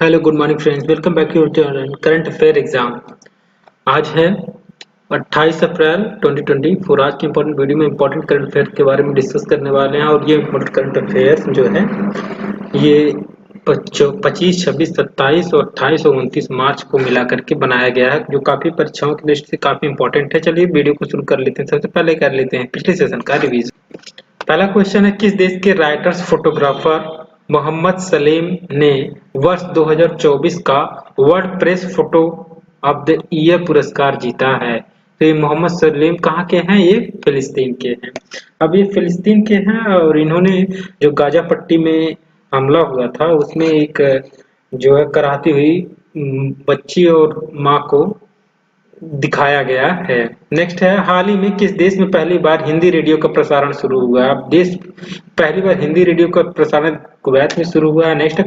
Hello good morning friends, welcome back to your channel current affair exam. आज है 28 अप्रैल 2024। आज की इंपॉर्टेंट वीडियो में इंपॉर्टेंट करंट अफेयर के बारे में डिस्कस करने वाले हैं। और ये इंपॉर्टेंट करंट अफेयर जो है ये 25, 26, 27 और 28 और 29 मार्च को मिला करके बनाया गया है, जो काफी परीक्षाओं की दृष्टि से काफी इंपॉर्टेंट है। चलिए वीडियो को शुरू कर लेते हैं। सबसे पहले कर लेते हैं पिछले सेशन का रिवीजन। पहला क्वेश्चन है, किस देश के राइटर्स फोटोग्राफर मोहम्मद सलीम ने वर्ष 2024 का world press photo of the year पुरस्कार जीता है? तो ये मोहम्मद सलीम कहाँ के हैं? ये फिलिस्तीन के हैं। अब ये फिलिस्तीन के हैं और इन्होंने जो गाजा पट्टी में हमला हुआ था उसमें एक जो है कराहती हुई बच्ची और माँ को दिखाया गया है। नेक्स्ट है, हाल ही में किस देश में पहली बार हिंदी रेडियो का प्रसारण शुरू हुआ है? अब देश पहली बार हिंदी रेडियो का प्रसारण कुवैत में शुरू हुआ है। नेक्स्ट है,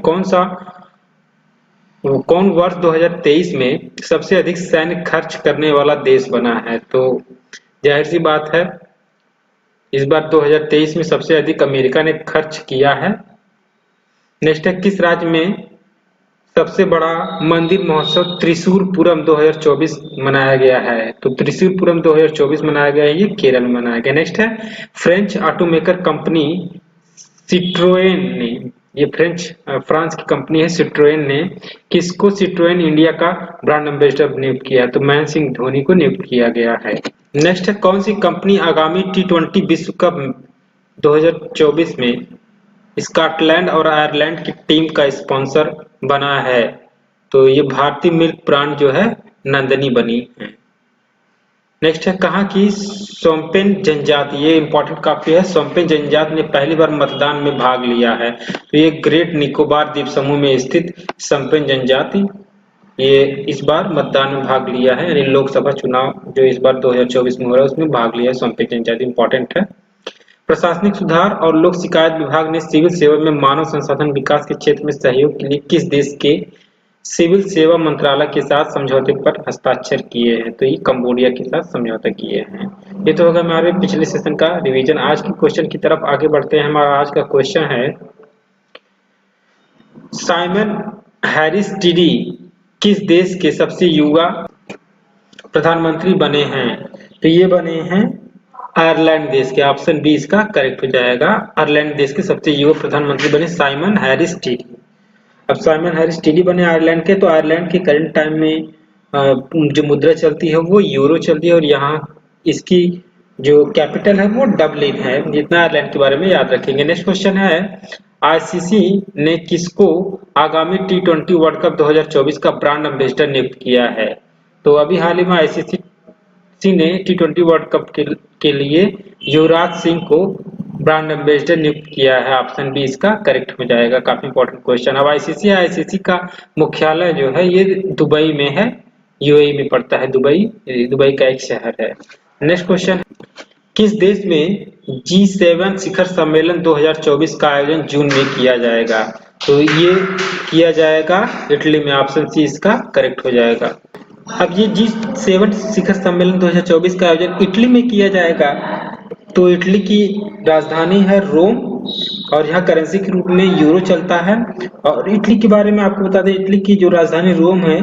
कौन वर्ष 2023 में सबसे अधिक सैन्य खर्च करने वाला देश बना है? तो जाहिर सी बात है इस बार 2023 में सबसे अधिक अमेरिका ने खर्च किया है। नेक्स्ट है, किस राज्य में सबसे बड़ा मंदिर महोत्सव त्रिशूरपुरम 2024 मनाया गया है? तो त्रिशूरपुरम 2024 मनाया गया है, ये केरल में मनाया गया। नेक्स्ट है, फ्रेंच ऑटोमेकर कंपनी सिट्रोएन ने, ये फ्रांस की कंपनी है सिट्रोएन ने, किसको सिट्रोएन इंडिया का ब्रांड एम्बेसडर नियुक्त किया? तो महेंद्र सिंह धोनी को नियुक्त किया गया है। नेक्स्ट है, कौन सी कंपनी आगामी T20 विश्व कप 2024 में स्कॉटलैंड और आयरलैंड की टीम का स्पॉन्सर बना है? तो ये भारतीय मिल्क ब्रांड जो है नंदनी बनी है। नेक्स्ट है, कहाँ की सोम्पेन जनजाति, ये इंपॉर्टेंट काफी है, सोम्पेन जनजाति ने पहली बार मतदान में भाग लिया है? तो ये ग्रेट निकोबार द्वीप समूह में स्थित सोम्पेन जनजाति ये इस बार मतदान में भाग लिया है, यानी लोकसभा चुनाव जो इस बार 2024 में हो रहा है उसमें भाग लिया है सोम्पेन जनजाति। इंपॉर्टेंट है। प्रशासनिक सुधार और लोक शिकायत विभाग ने सिविल सेवा में मानव संसाधन विकास के क्षेत्र में सहयोग के लिए किस देश के सिविल सेवा मंत्रालय के साथ समझौते पर हस्ताक्षर किए हैं? तो ये कंबोडिया के साथ समझौता किए हैं। ये तो होगा हमारे पिछले सेशन का रिवीजन। आज के क्वेश्चन की तरफ आगे बढ़ते हैं। हमारा आज का क्वेश्चन है, साइमन हैरिस टीडी किस देश के सबसे युवा प्रधानमंत्री बने हैं? तो ये बने हैं आयरलैंड देश के। ऑप्शन बी इसका करेक्ट हो जाएगा। आयरलैंड देश के सबसे युवा प्रधानमंत्री बने साइमन हैरिस टीडी। अब साइमन हैरिस टीडी बने आयरलैंड के, तो आयरलैंड के करंट टाइम में जो मुद्रा चलती है वो यूरो चलती है और यहाँ इसकी जो कैपिटल है वो डबलिन है। जितना आयरलैंड के बारे में याद रखेंगे। नेक्स्ट क्वेश्चन है, आईसीसी ने किसको आगामी T20 वर्ल्ड कप 2024 का ब्रांड एम्बेसडर नियुक्त किया है? तो अभी हाल ही में आईसीसी ने T20 वर्ल्ड कप के लिए युवराज सिंह को ब्रांड एम्बेसडर नियुक्त किया है। ऑप्शन बी इसका करेक्ट हो जाएगा। काफी इंपॉर्टेंट क्वेश्चन। अब आईसीसी का मुख्यालय जो है ये दुबई में है, यूएई में पड़ता है। दुबई का एक शहर है। नेक्स्ट क्वेश्चन, किस देश में G7 शिखर सम्मेलन 2024 का आयोजन जून में किया जाएगा? तो ये किया जाएगा इटली में। ऑप्शन सी इसका करेक्ट हो जाएगा। अब ये G7 शिखर सम्मेलन 2024 का आयोजन इटली में किया जाएगा, तो इटली की राजधानी है रोम और यहाँ करेंसी के रूप में यूरो चलता है। और इटली के बारे में आपको बता दें, इटली की जो राजधानी रोम है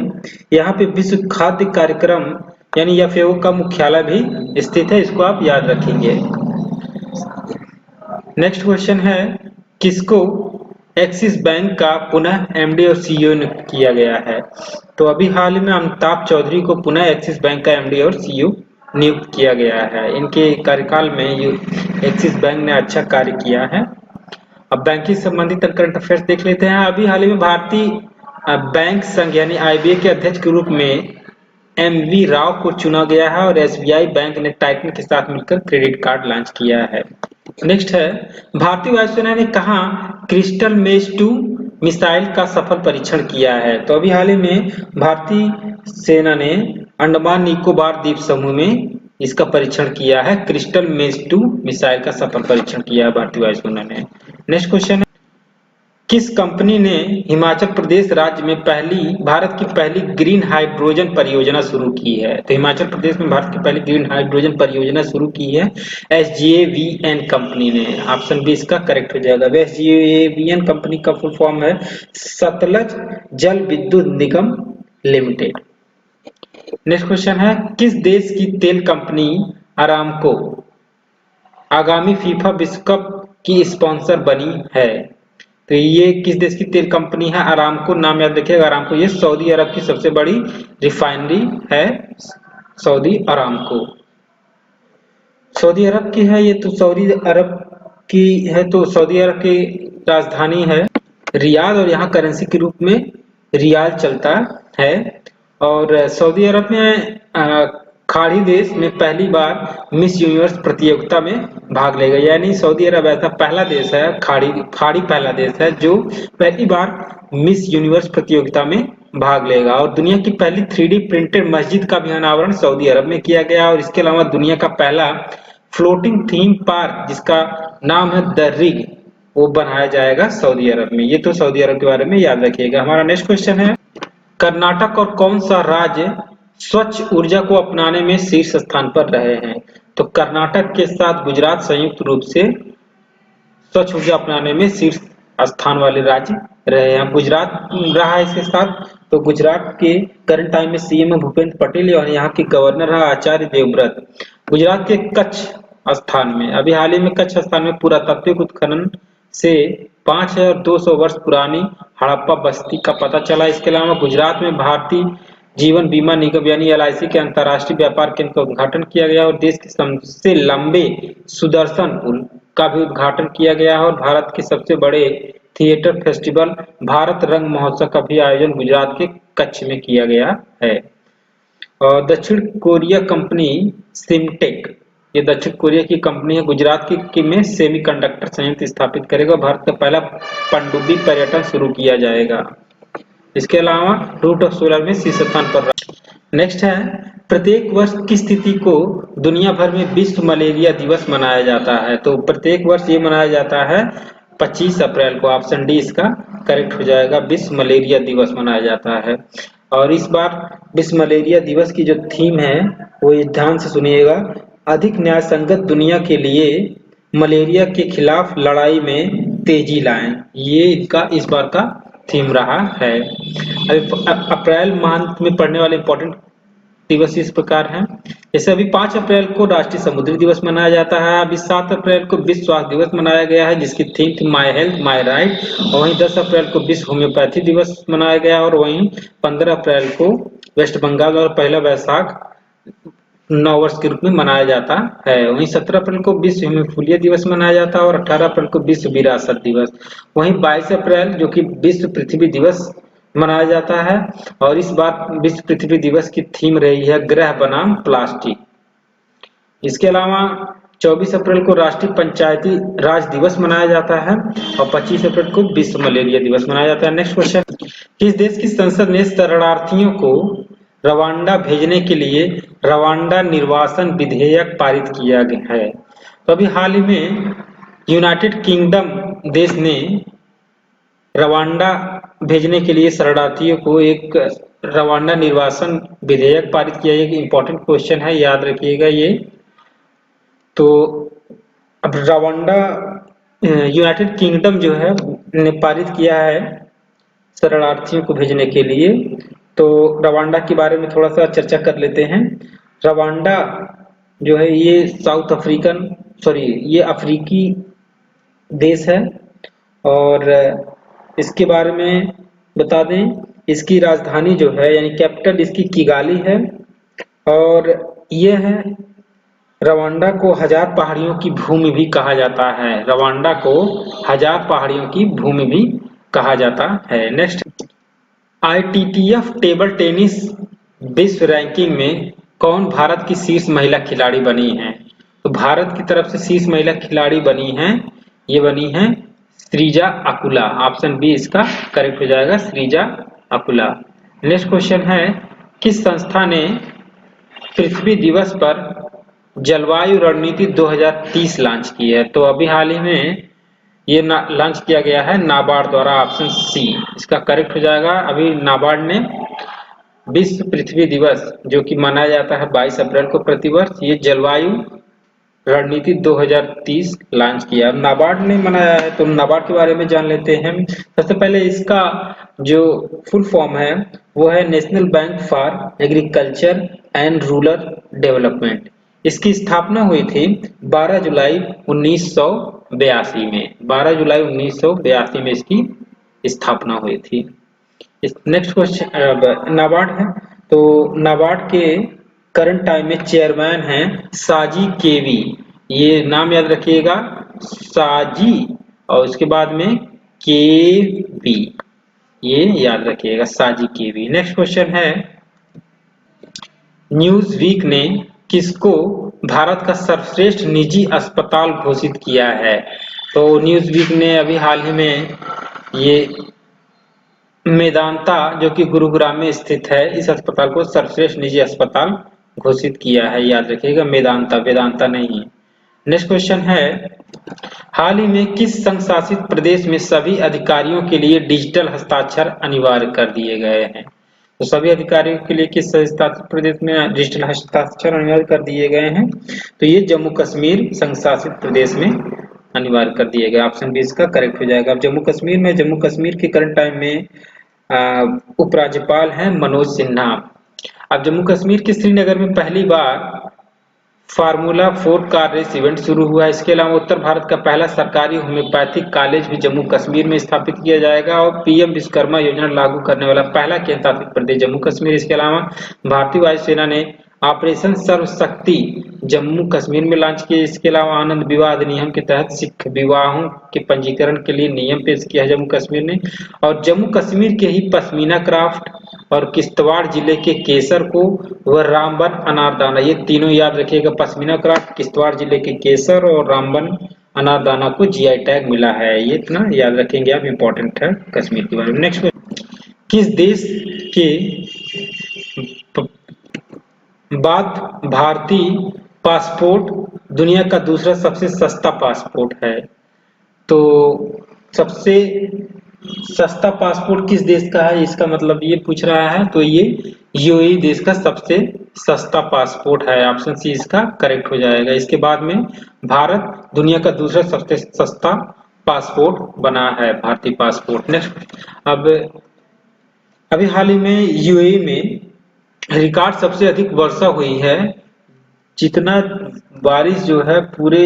यहाँ पे विश्व खाद्य कार्यक्रम यानी FAO का मुख्यालय भी स्थित है। इसको आप याद रखेंगे। नेक्स्ट क्वेश्चन है, किसको एक्सिस बैंक का पुनः एमडी और सीईओ नियुक्त किया गया है? तो अभी हाल ही में अमिताभ चौधरी को पुनः एक्सिस बैंक का एमडी और सीईओ नियुक्त किया गया है। इनके कार्यकाल में एक्सिस बैंक ने अच्छा कार्य किया है। अब बैंकिंग संबंधित करंट अफेयर्स देख लेते हैं। अभी हाल ही में भारतीय बैंक संघ यानी आईबीए के अध्यक्ष के रूप में MV राव को चुना गया है और एसबीआई बैंक ने टाइटन के साथ मिलकर क्रेडिट कार्ड लॉन्च किया है। नेक्स्ट है, भारतीय वायुसेना ने कहा क्रिस्टल मेज 2 मिसाइल का सफल परीक्षण किया है? तो अभी हाल ही में भारतीय सेना ने अंडमान निकोबार द्वीप समूह में इसका परीक्षण किया है। क्रिस्टल मेज 2 मिसाइल का सफल परीक्षण किया है भारतीय वायुसेना ने। नेक्स्ट क्वेश्चन है, किस कंपनी ने हिमाचल प्रदेश राज्य में भारत की पहली ग्रीन हाइड्रोजन परियोजना शुरू की है? तो हिमाचल प्रदेश में भारत की पहली ग्रीन हाइड्रोजन परियोजना शुरू की है SJVN कंपनी ने। ऑप्शन बी इसका करेक्ट हो जाएगा। SJVN कंपनी का फुल फॉर्म है सतलज जल विद्युत निगम लिमिटेड। नेक्स्ट क्वेश्चन है, किस देश की तेल कंपनी अरामको आगामी फीफा विश्व कप की स्पॉन्सर बनी है? तो ये किस देश की तेल कंपनी है? अरामको, नाम याद रखिएगा अरामको। ये सऊदी अरब की सबसे बड़ी रिफाइनरी है सऊदी अरामको। सऊदी अरब की है ये, तो सऊदी अरब की है तो सऊदी अरब की राजधानी है रियाद और यहाँ करेंसी के रूप में रियाल चलता है। और सऊदी अरब में खाड़ी देश में पहली बार मिस यूनिवर्स प्रतियोगिता में भाग लेगा, यानी सऊदी अरब ऐसा पहला देश है, खाड़ी पहला देश है जो पहली बार मिस यूनिवर्स प्रतियोगिता में भाग लेगा। और दुनिया की पहली 3D प्रिंटेड मस्जिद का भी अनावरण सऊदी अरब में किया गया। और इसके अलावा दुनिया का पहला फ्लोटिंग थीम पार्क जिसका नाम है द रिग, वो बनाया जाएगा सऊदी अरब में। ये तो सऊदी अरब के बारे में याद रखिएगा। हमारा नेक्स्ट क्वेश्चन है, कर्नाटक और कौन सा राज्य स्वच्छ ऊर्जा को अपनाने में शीर्ष स्थान पर रहे हैं? तो कर्नाटक के साथ गुजरात संयुक्त रूप से स्वच्छ ऊर्जा अपनाने में शीर्ष स्थान वाले राज्य रहे हैं। गुजरात रहा है इसके साथ, तो गुजरात के करंट टाइम में सीएम भूपेंद्र पटेल और यहाँ के गवर्नर रहा आचार्य देवव्रत। गुजरात के कच्छ स्थान में अभी हाल ही में कच्छ स्थान में पुरातात्विक उत्खनन से 5200 वर्ष पुरानी हड़प्पा बस्ती का पता चला। इसके अलावा गुजरात में भारतीय जीवन बीमा निगम यानी LIC के अंतर्राष्ट्रीय व्यापार केंद्र का उद्घाटन किया गया और देश के सबसे लंबे सुदर्शन पुल का भी उद्घाटन किया गया और भारत के सबसे बड़े थिएटर फेस्टिवल भारत रंग महोत्सव का भी आयोजन गुजरात के कच्छ में किया गया है। और दक्षिण कोरिया कंपनी सिमटेक, ये दक्षिण कोरिया की कंपनी है, गुजरात की में सेमीकंडक्टर संयंत्र स्थापित करेगा। भारत का पहला पनडुब्बी पर्यटन शुरू किया जाएगा। इसके अलावा रूट ऑफ सोलर में शीर्ष स्थान पर रहा। नेक्स्ट है, प्रत्येक वर्ष किस तिथि को दुनिया भर में विश्व मलेरिया दिवस मनाया जाता है? तो प्रत्येक वर्ष ये मनाया जाता है 25 अप्रैल को। ऑप्शन डी इसका करेक्ट हो जाएगा, विश्व मलेरिया दिवस मनाया जाता है। और इस बार विश्व मलेरिया दिवस की जो थीम है वो ध्यान से सुनिएगा, अधिक न्याय संगत दुनिया के लिए मलेरिया के खिलाफ लड़ाई में तेजी लाएं। ये इनका इस बार का थीम रहा है। अभी अप्रैल मंथ में पढ़ने वाले इंपॉर्टेंट दिवस इस प्रकार हैं। जैसे अभी 5 अप्रैल को राष्ट्रीय समुद्री दिवस मनाया जाता है। अभी 7 अप्रैल को विश्व स्वास्थ्य दिवस मनाया गया है जिसकी थीम थी माई हेल्थ माई राइट। और वहीं 10 अप्रैल को विश्व होम्योपैथी दिवस मनाया गया और वहीं 15 अप्रैल को वेस्ट बंगाल और पहला वैशाख नववर्ष के रूप में मनाया जाता है। वहीं 17 अप्रैल को विश्व हिमोफीलिया दिवस मनाया जाता है और 18 अप्रैल को विश्व विरासत दिवस। वहीं 22 अप्रैल जो कि विश्व पृथ्वी दिवस मनाया जाता है और इस बार विश्व पृथ्वी दिवस की थीम रही है ग्रह बनाम प्लास्टिक। इसके अलावा 24 अप्रैल को राष्ट्रीय पंचायती राज दिवस मनाया जाता है और 25 अप्रैल को विश्व मलेरिया दिवस मनाया जाता है। नेक्स्ट क्वेश्चन, किस देश की संसद ने शरणार्थियों को रवांडा भेजने के लिए रवांडा निर्वासन विधेयक पारित किया है? तो अभी हाल ही में यूनाइटेड किंगडम देश ने रवांडा भेजने के लिए शरणार्थियों को एक रवांडा निर्वासन विधेयक पारित किया। एक इंपॉर्टेंट क्वेश्चन है, याद रखिएगा ये। तो अब रवांडा यूनाइटेड किंगडम जो है ने पारित किया है शरणार्थियों को भेजने के लिए। तो रवांडा के बारे में थोड़ा सा चर्चा कर लेते हैं। रवांडा जो है ये ये अफ्रीकी देश है और इसके बारे में बता दें, इसकी राजधानी जो है यानी कैपिटल इसकी किगाली है और यह है रवांडा को 1000 पहाड़ियों की भूमि भी कहा जाता है। रवांडा को 1000 पहाड़ियों की भूमि भी कहा जाता है। नेक्स्ट, ITTF टेबल टेनिस विश्व रैंकिंग में कौन भारत की शीर्ष महिला खिलाड़ी बनी है? तो भारत की तरफ से शीर्ष महिला खिलाड़ी बनी है, ये बनी है श्रीजा अकुला। ऑप्शन बी इसका करेक्ट हो जाएगा, श्रीजा अकुला। नेक्स्ट क्वेश्चन है, किस संस्था ने पृथ्वी दिवस पर जलवायु रणनीति 2030 लॉन्च की है? तो अभी हाल ही में ये लॉन्च किया गया है नाबार्ड द्वारा, ऑप्शन सी इसका करेक्ट हो जाएगा। अभी नाबार्ड ने विश्व पृथ्वी दिवस जो कि मनाया जाता है 22 अप्रैल को प्रतिवर्ष, ये जलवायु रणनीति 2030 लॉन्च किया। नाबार्ड ने मनाया है तो नाबार्ड के बारे में जान लेते हैं। सबसे पहले इसका जो फुल फॉर्म है वो है national bank for agriculture and rural development. इसकी स्थापना हुई थी 12 जुलाई 1982 में। 12 जुलाई 1982 में इसकी स्थापना हुई थी। नेक्स्ट क्वेश्चन नाबार्ड है तो नाबार्ड के करंट टाइम में चेयरमैन हैं साजी केवी। ये नाम याद रखिएगा, साजी और उसके बाद में केवी, ये याद रखिएगा साजी केवी। नेक्स्ट क्वेश्चन है न्यूज वीक ने किसको भारत का सर्वश्रेष्ठ निजी अस्पताल घोषित किया है? तो न्यूज वीक ने अभी हाल ही में ये मेदांता जो कि गुरुग्राम में स्थित है, इस अस्पताल को सर्वश्रेष्ठ निजी अस्पताल घोषित किया है। याद रखिएगा मेदांता, वेदांता नहीं। नेक्स्ट क्वेश्चन है हाल ही में किस संघ शासित प्रदेश में सभी अधिकारियों के लिए डिजिटल हस्ताक्षर अनिवार्य कर दिए गए हैं? तो सभी अधिकारियों के लिए किस संघ शासित प्रदेश में डिजिटल हस्ताक्षर अनिवार्य कर दिए गए हैं? तो ये जम्मू कश्मीर संघ शासित प्रदेश में अनिवार्य कर दिए गए। ऑप्शन बी इसका करेक्ट हो जाएगा। अब जम्मू कश्मीर के करंट टाइम में उपराज्यपाल हैं मनोज सिन्हा। अब जम्मू कश्मीर के श्रीनगर में पहली बार फार्मूला 4 कार रेस इवेंट शुरू हुआ है। इसके अलावा उत्तर भारत का पहला सरकारी होम्योपैथिक कॉलेज भी जम्मू कश्मीर में स्थापित किया जाएगा और पीएम विश्वकर्मा योजना लागू करने वाला पहला केंद्र शासित प्रदेश जम्मू कश्मीर। इसके अलावा भारतीय वायुसेना ने ऑपरेशन सर्वशक्ति जम्मू कश्मीर में लॉन्च किया। इसके अलावा आनंद विवाह अधिनियम के तहत सिख विवाहों के पंजीकरण के लिए नियम पेश किया है जम्मू कश्मीर ने। और जम्मू कश्मीर के ही पश्मीना क्राफ्ट और किश्तवाड़ जिले के केसर को वह रामबन अनारदाना, ये तीनों याद रखिएगा, पश्मीना क्राफ्ट, किश्तवाड़ जिले के केसर और रामबन अनारदाना को जीआई टैग मिला है। ये इतना याद रखेंगे आप, इम्पोर्टेंट है कश्मीर के बारे में। नेक्स्ट, किस देश के बाद भारतीय पासपोर्ट दुनिया का दूसरा सबसे सस्ता पासपोर्ट है? तो सबसे सस्ता पासपोर्ट किस देश का है, इसका मतलब ये पूछ रहा है, तो ये यूएई देश का सबसे सस्ता पासपोर्ट है। ऑप्शन सी इसका करेक्ट हो जाएगा। इसके बाद में भारत दुनिया का दूसरा सबसे सस्ता पासपोर्ट बना है, भारतीय पासपोर्ट। नेक्स्ट, अब अभी हाल ही में यूएई में रिकॉर्ड सबसे अधिक वर्षा हुई है। जितना बारिश जो है पूरे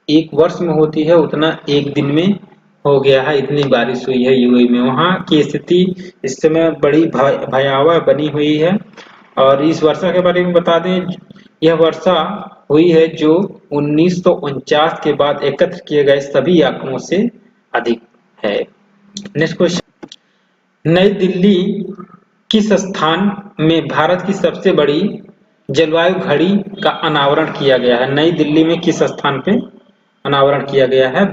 एक वर्ष में होती है उतना एक दिन में हो गया है, इतनी बारिश हुई है यूएई में। वहाँ की स्थिति इस समय बड़ी भयावह बनी हुई है। और इस वर्षा के बारे में बता दें, यह वर्षा हुई है जो 1949 के बाद एकत्र किए गए सभी आंकड़ों से अधिक है। नेक्स्ट क्वेश्चन, नई दिल्ली किस स्थान में भारत की सबसे बड़ी जलवायु घड़ी का अनावरण किया गया है? नई दिल्ली में किस स्थान पे अनावरण किया गया है?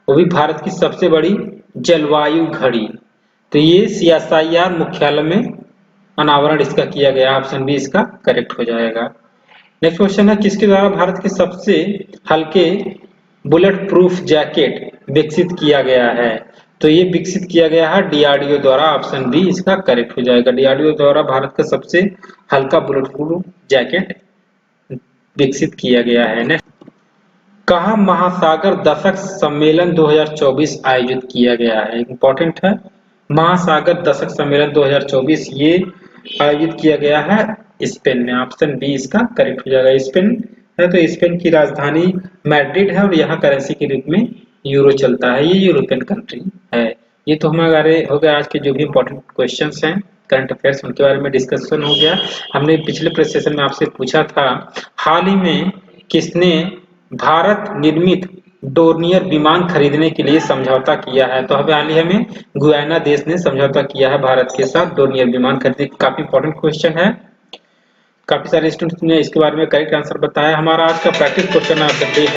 वो भी भारत की सबसे बड़ी जलवायु घड़ी। तो ये सीएसआईआर मुख्यालय में अनावरण इसका किया गया। ऑप्शन बी इसका करेक्ट हो जाएगा। नेक्स्ट क्वेश्चन है किसके द्वारा भारत के सबसे हल्के बुलेट प्रूफ जैकेट विकसित किया गया है? तो ये विकसित किया गया है डीआरडीओ द्वारा। ऑप्शन बी इसका करेक्ट हो जाएगा। डीआरडीओ द्वारा भारत का सबसे हल्का बुलेट प्रूफ जैकेट विकसित किया गया है। नेक्स्ट, कहाँ महासागर दशक सम्मेलन 2024 आयोजित किया गया है? इंपॉर्टेंट है, महासागर दशक सम्मेलन 2024 ये आयोजित किया गया है स्पेन में। ऑप्शन बी इसका करेक्ट हो जाएगा। स्पेन है तो स्पेन की राजधानी मैड्रिड है और यहाँ करेंसी के रूप में यूरो चलता है। ये यूरोपियन कंट्री है। ये तो हमारे हो गए आज के जो भी इंपॉर्टेंट क्वेश्चंस हैं करंट अफेयर्स, उनके बारे में डिस्कशन हो गया। हमने पिछले सेशन में आपसे पूछा था हाल ही में किसने भारत निर्मित डोर्नियर विमान खरीदने के लिए समझौता किया है? तो हाल ही में गुयाना देश ने समझौता किया है भारत के साथ डोर्नियर विमान खरीदने। काफी इंपॉर्टेंट क्वेश्चन है, काफी सारे स्टूडेंट्स ने इसके बारे में करेक्ट आंसर बताया। हमारा आज का प्रैक्टिस क्वेश्चन आप देखते हैं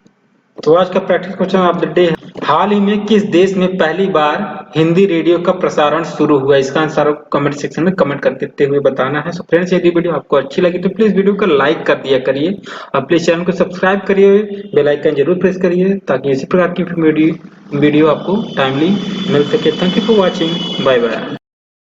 तो आज का practice question of the day है, हाल ही में किस देश में पहली बार हिंदी रेडियो का प्रसारण शुरू हुआ? इसका आंसर आपको कमेंट सेक्शन में कमेंट करते हुए बताना है। सो फ्रेंड्स, यदि वीडियो आपको अच्छी लगी तो प्लीज वीडियो को लाइक कर दिया करिए और प्लीज चैनल को सब्सक्राइब करिए, बेल आइकन जरूर प्रेस करिए ताकि इसी प्रकार की वीडियो आपको टाइमली मिल सके। Thank you for watching, bye bye.